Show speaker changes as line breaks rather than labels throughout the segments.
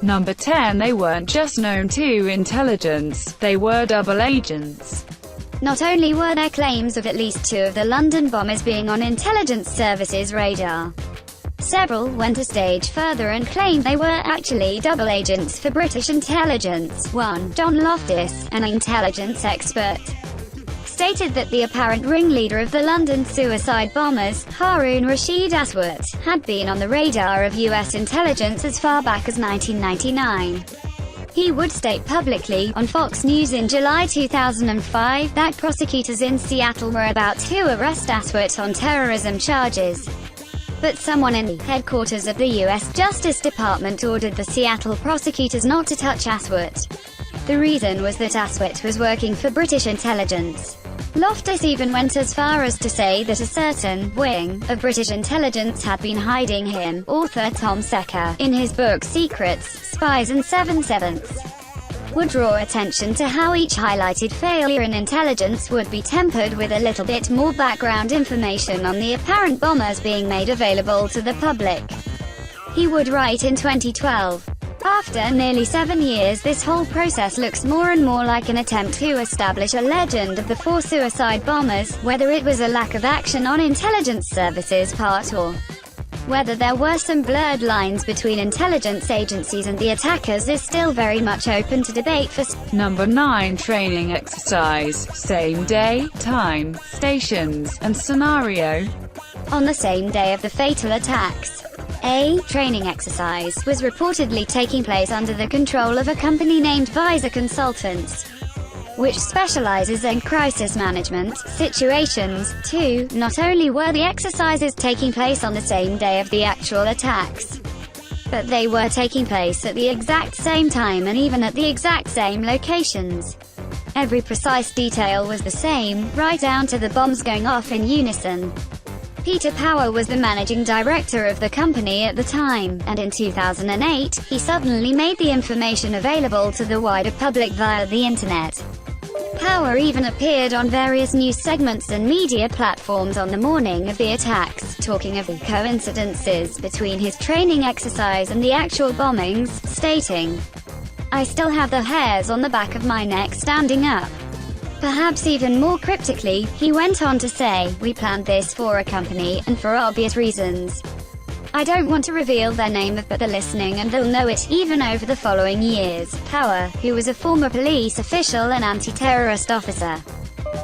Number 10. They weren't just known to intelligence, they were double agents.
Not only were there claims of at least 2 of the London bombers being on intelligence services radar, several went a stage further and claimed they were actually double agents for British intelligence. One, John Loftus, an intelligence expert, stated that the apparent ringleader of the London suicide bombers, Harun Rashid Aswat, had been on the radar of US intelligence as far back as 1999. He would state publicly, on Fox News in July 2005, that prosecutors in Seattle were about to arrest Aswat on terrorism charges. But someone in the headquarters of the U.S. Justice Department ordered the Seattle prosecutors not to touch Aswat. The reason was that Aswat was working for British intelligence. Loftus even went as far as to say that a certain wing of British intelligence had been hiding him. Author Tom Secker, in his book Secrets, Spies and 7/7, would draw attention to how each highlighted failure in intelligence would be tempered with a little bit more background information on the apparent bombers being made available to the public. He would write in 2012, "After nearly 7 years, this whole process looks more and more like an attempt to establish a legend of the 4 suicide bombers, whether it was a lack of action on intelligence services part or whether there were some blurred lines between intelligence agencies and the attackers is still very much open to debate for."
Number 9. Training exercise, same day, time, stations, and scenario.
On the same day of the fatal attacks, a training exercise was reportedly taking place under the control of a company named Visor Consultants, which specializes in crisis management situations. 2. Not only were the exercises taking place on the same day of the actual attacks, but they were taking place at the exact same time and even at the exact same locations. Every precise detail was the same, right down to the bombs going off in unison. Peter Power was the managing director of the company at the time, and in 2008, he suddenly made the information available to the wider public via the internet. Power even appeared on various news segments and media platforms on the morning of the attacks, talking of the coincidences between his training exercise and the actual bombings, stating, "I still have the hairs on the back of my neck standing up." Perhaps even more cryptically, he went on to say, "We planned this for a company, and for obvious reasons. I don't want to reveal their name, but they're listening and they'll know it." Even over the following years, Power, who was a former police official and anti-terrorist officer,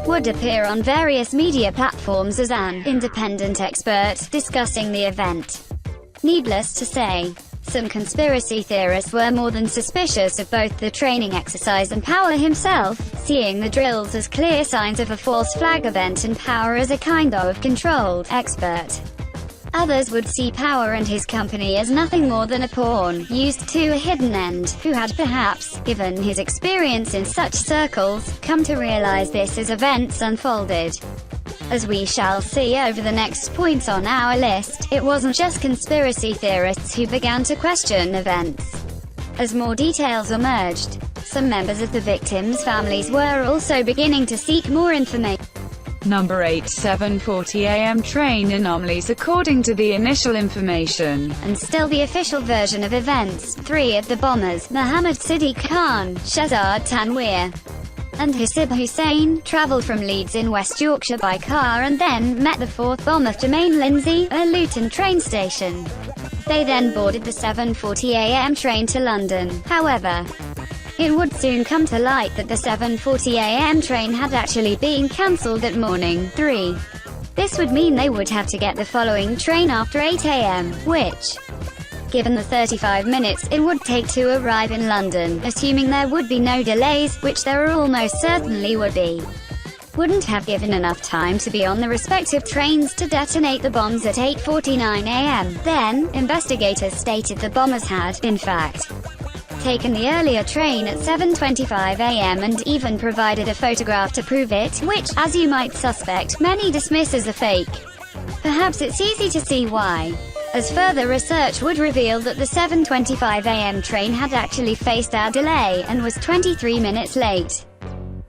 would appear on various media platforms as an independent expert, discussing the event. Needless to say, some conspiracy theorists were more than suspicious of both the training exercise and Power himself, seeing the drills as clear signs of a false flag event and Power as a kind of controlled expert. Others would see Power and his company as nothing more than a pawn, used to a hidden end, who had perhaps, given his experience in such circles, come to realize this as events unfolded. As we shall see over the next points on our list, it wasn't just conspiracy theorists who began to question events. As more details emerged, some members of the victims' families were also beginning to seek more information.
Number 8. 7:40 a.m. train anomalies. According to the initial information,
and still the official version of events, 3 of the bombers, Mohammed Siddiq Khan, Shahzad Tanweer, and Hasib Hussain, travelled from Leeds in West Yorkshire by car and then met the 4th bomber, Jermaine Lindsay, at Luton train station. They then boarded the 7:40 a.m. train to London. However, it would soon come to light that the 7:40 a.m. train had actually been cancelled at morning 3. This would mean they would have to get the following train after 8 a.m., which, given the 35 minutes it would take to arrive in London, assuming there would be no delays, which there almost certainly would be, wouldn't have given enough time to be on the respective trains to detonate the bombs at 8:49 a.m. Then, investigators stated the bombers had, in fact, taken the earlier train at 7:25 a.m. and even provided a photograph to prove it, which, as you might suspect, many dismiss as a fake. Perhaps it's easy to see why, as further research would reveal that the 7:25 a.m. train had actually faced a delay, and was 23 minutes late.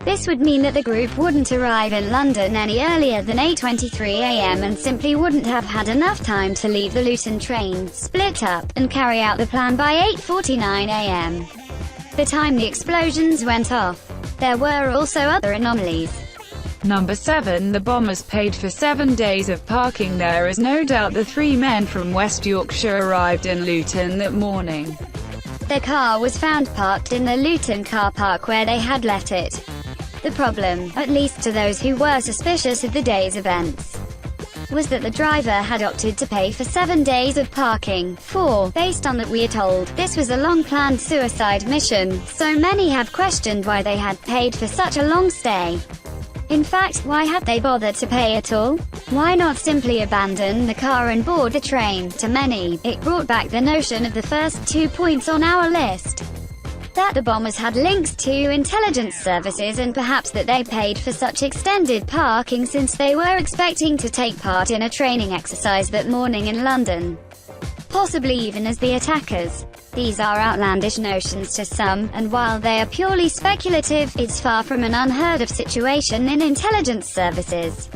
This would mean that the group wouldn't arrive in London any earlier than 8:23 a.m. and simply wouldn't have had enough time to leave the Luton train, split up, and carry out the plan by 8:49 a.m. the time the explosions went off. There were also other anomalies.
Number 7. The bombers paid for 7 days of parking. There is no doubt the 3 men from West Yorkshire arrived in Luton that morning.
Their car was found parked in the Luton car park where they had left it. The problem, at least to those who were suspicious of the day's events, was that the driver had opted to pay for 7 days of parking. 4. Based on that, we are told this was a long-planned suicide mission, so many have questioned why they had paid for such a long stay. In fact, why had they bothered to pay at all? Why not simply abandon the car and board the train? To many, it brought back the notion of the first 2 points on our list, that the bombers had links to intelligence services and perhaps that they paid for such extended parking since they were expecting to take part in a training exercise that morning in London, possibly even as the attackers. These are outlandish notions to some, and while they are purely speculative, it's far from an unheard-of situation in intelligence services.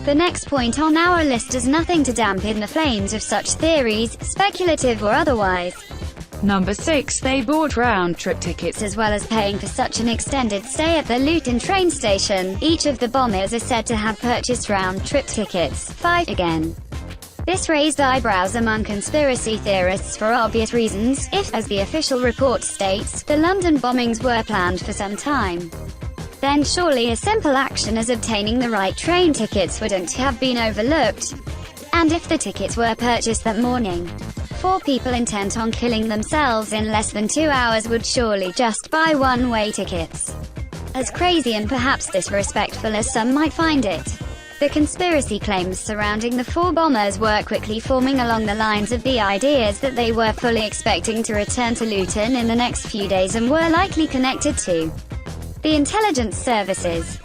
The next point on our list does nothing to dampen the flames of such theories, speculative or otherwise.
Number 6. They bought round-trip tickets
as well as paying for such an extended stay at the Luton train station. Each of the bombers is said to have purchased round-trip tickets. 5. Again, this raised eyebrows among conspiracy theorists for obvious reasons. If, as the official report states, the London bombings were planned for some time, then surely a simple action as obtaining the right train tickets wouldn't have been overlooked. And if the tickets were purchased that morning, 4 people intent on killing themselves in less than 2 hours would surely just buy one-way tickets. As crazy and perhaps disrespectful as some might find it, the conspiracy claims surrounding the 4 bombers were quickly forming along the lines of the ideas that they were fully expecting to return to Luton in the next few days and were likely connected to the intelligence services.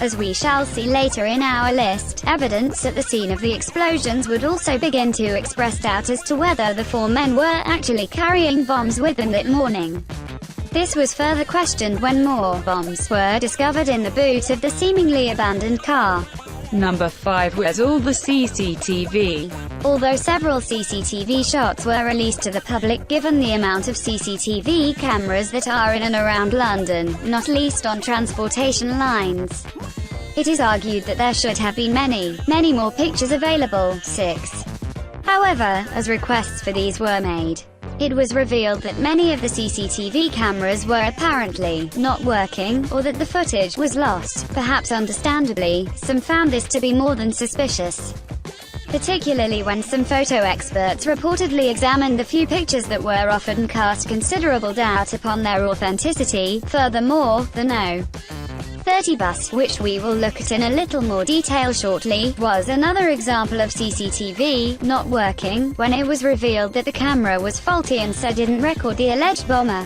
As we shall see later in our list, evidence at the scene of the explosions would also begin to express doubt as to whether the 4 men were actually carrying bombs with them that morning. This was further questioned when more bombs were discovered in the boot of the seemingly abandoned car.
Number 5 was all the CCTV.
Although several CCTV shots were released to the public, given the amount of CCTV cameras that are in and around London, not least on transportation lines, it is argued that there should have been many more pictures available. 6. However, as requests for these were made, it was revealed that many of the CCTV cameras were apparently not working, or that the footage was lost. Perhaps understandably, some found this to be more than suspicious, particularly when some photo experts reportedly examined the few pictures that were offered and cast considerable doubt upon their authenticity. Furthermore, the No. 30 bus, which we will look at in a little more detail shortly, was another example of CCTV not working, when it was revealed that the camera was faulty and so didn't record the alleged bomber,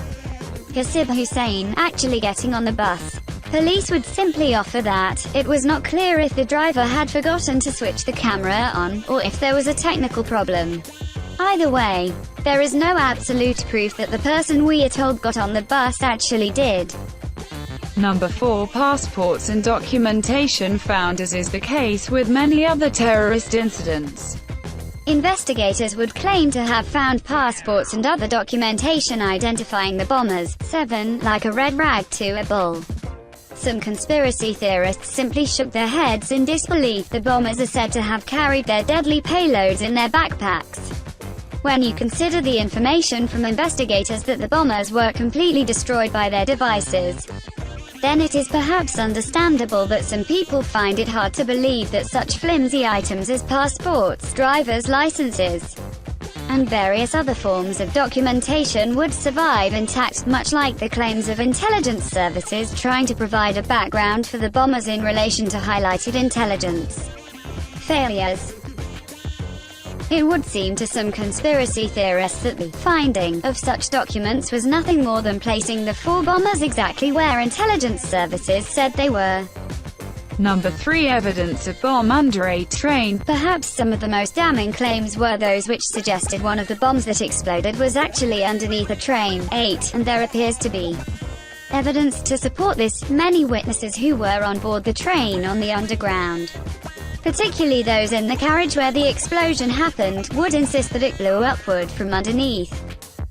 Hasib Hussein, actually getting on the bus. Police would simply offer that it was not clear if the driver had forgotten to switch the camera on, or if there was a technical problem. Either way, there is no absolute proof that the person we are told got on the bus actually did.
Number 4. Passports and documentation found. As is the case with many other terrorist incidents,
investigators would claim to have found passports and other documentation identifying the bombers. 7. Like a red rag to a bull. Some conspiracy theorists simply shook their heads in disbelief. The bombers are said to have carried their deadly payloads in their backpacks. When you consider the information from investigators that the bombers were completely destroyed by their devices, then it is perhaps understandable that some people find it hard to believe that such flimsy items as passports, driver's licenses, and various other forms of documentation would survive intact, much like the claims of intelligence services trying to provide a background for the bombers in relation to highlighted intelligence failures. It would seem to some conspiracy theorists that the finding of such documents was nothing more than placing the 4 bombers exactly where intelligence services said they were.
Number 3. Evidence of bomb under a train.
Perhaps some of the most damning claims were those which suggested one of the bombs that exploded was actually underneath a train. 8. And there appears to be Evidence to support this: many witnesses who were on board the train on the underground, particularly those in the carriage where the explosion happened, would insist that it blew upward from underneath.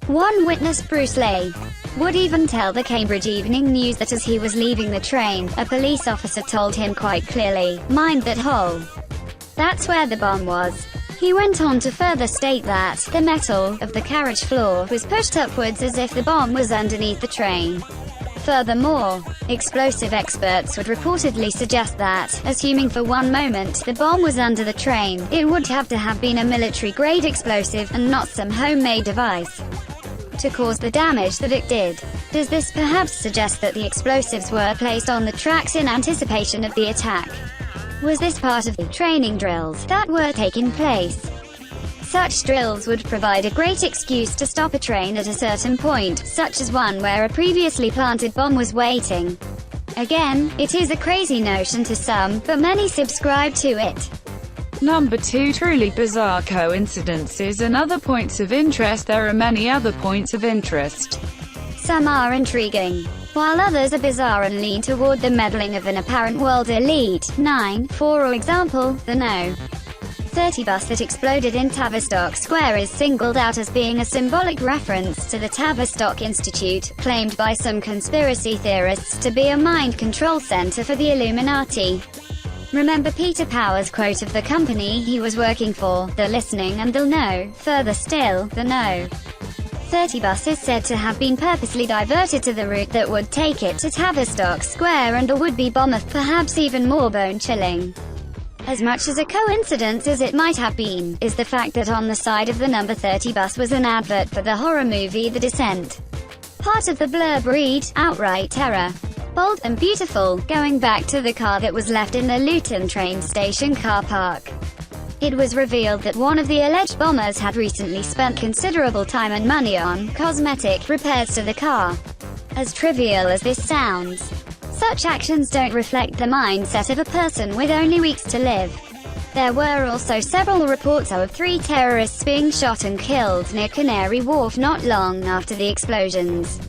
One witness, Bruce Lay, would even tell the Cambridge Evening News that as he was leaving the train, a police officer told him quite clearly, "Mind that hole. That's where the bomb was." He went on to further state that the metal of the carriage floor was pushed upwards as if the bomb was underneath the train. Furthermore, explosive experts would reportedly suggest that, assuming for one moment the bomb was under the train, it would have to have been a military-grade explosive, and not some homemade device, to cause the damage that it did. Does this perhaps suggest that the explosives were placed on the tracks in anticipation of the attack? Was this part of the training drills that were taking place? Such drills would provide a great excuse to stop a train at a certain point, such as one where a previously planted bomb was waiting. Again, it is a crazy notion to some, but many subscribe to it.
Number 2. Truly bizarre coincidences and other points of interest. There are many other points of interest.
Some are intriguing, while others are bizarre and lean toward the meddling of an apparent world elite. 9. For example, the No. 30 bus that exploded in Tavistock Square is singled out as being a symbolic reference to the Tavistock Institute, claimed by some conspiracy theorists to be a mind control center for the Illuminati. Remember Peter Power's quote of the company he was working for: "They're listening and they'll know." Further still, the No. 30 bus is said to have been purposely diverted to the route that would take it to Tavistock Square and a would-be bomber. Perhaps even more bone-chilling, as much as a coincidence as it might have been, is the fact that on the side of the number 30 bus was an advert for the horror movie The Descent. Part of the blurb read, "Outright terror. Bold and beautiful," going back to the car that was left in the Luton train station car park. It was revealed that one of the alleged bombers had recently spent considerable time and money on cosmetic repairs to the car. As trivial as this sounds, such actions don't reflect the mindset of a person with only weeks to live. There were also several reports of 3 terrorists being shot and killed near Canary Wharf not long after the explosions,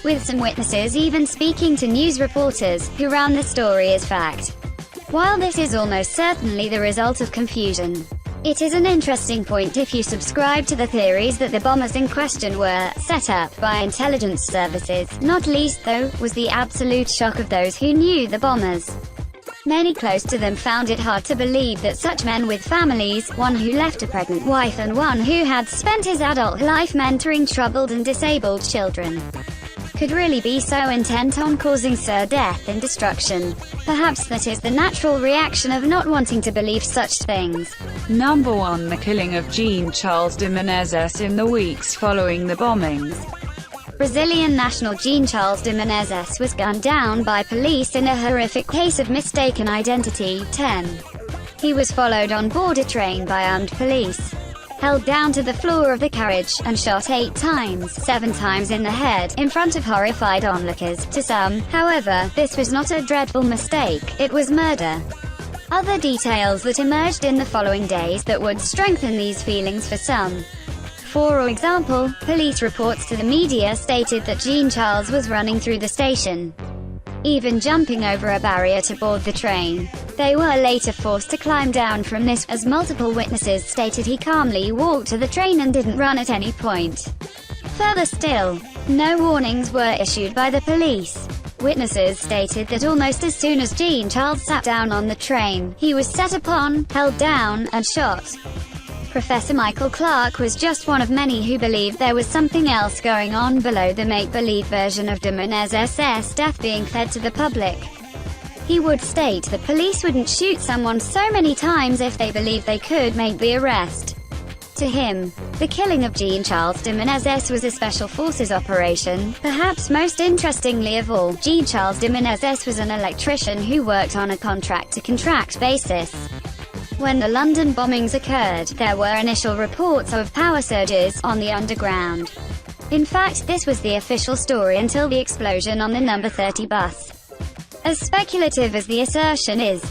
with some witnesses even speaking to news reporters, who ran the story as fact. While this is almost certainly the result of confusion, it is an interesting point if you subscribe to the theories that the bombers in question were set up by intelligence services. Not least, though, was the absolute shock of those who knew the bombers. Many close to them found it hard to believe that such men with families, one who left a pregnant wife and one who had spent his adult life mentoring troubled and disabled children, could really be so intent on causing death and destruction. Perhaps that is the natural reaction of not wanting to believe such things.
Number 1. The killing of Jean-Charles de Menezes in the weeks following the bombings.
Brazilian national Jean-Charles de Menezes was gunned down by police in a horrific case of mistaken identity. 10. He was followed on board a train by armed police, held down to the floor of the carriage, and shot 8 times, 7 times in the head, in front of horrified onlookers. To some, however, this was not a dreadful mistake, it was murder. Other details that emerged in the following days that would strengthen these feelings for some. For example, police reports to the media stated that Jean-Charles was running through the station, even jumping over a barrier to board the train. They were later forced to climb down from this, as multiple witnesses stated he calmly walked to the train and didn't run at any point. Further still, no warnings were issued by the police. Witnesses stated that almost as soon as Jean-Charles sat down on the train, he was set upon, held down, and shot. Professor Michael Clark was just one of many who believed there was something else going on below the make-believe version of de Menezes' death being fed to the public. He would state that police wouldn't shoot someone so many times if they believed they could make the arrest. To him, the killing of Jean-Charles de Menezes was a special forces operation. Perhaps most interestingly of all, Jean-Charles de Menezes was an electrician who worked on a contract-to-contract basis. When the London bombings occurred, there were initial reports of power surges on the underground. In fact, this was the official story until the explosion on the number 30 bus. As speculative as the assertion is,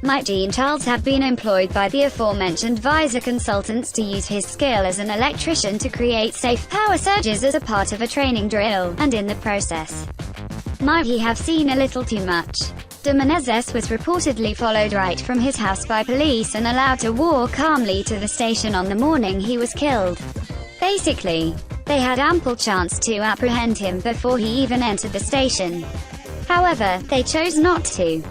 might Jean-Charles have been employed by the aforementioned Visor consultants to use his skill as an electrician to create safe power surges as a part of a training drill, and in the process, Might he have seen a little too much? De Menezes was reportedly followed right from his house by police and allowed to walk calmly to the station on the morning he was killed. Basically, they had ample chance to apprehend him before he even entered the station. However, they chose not to.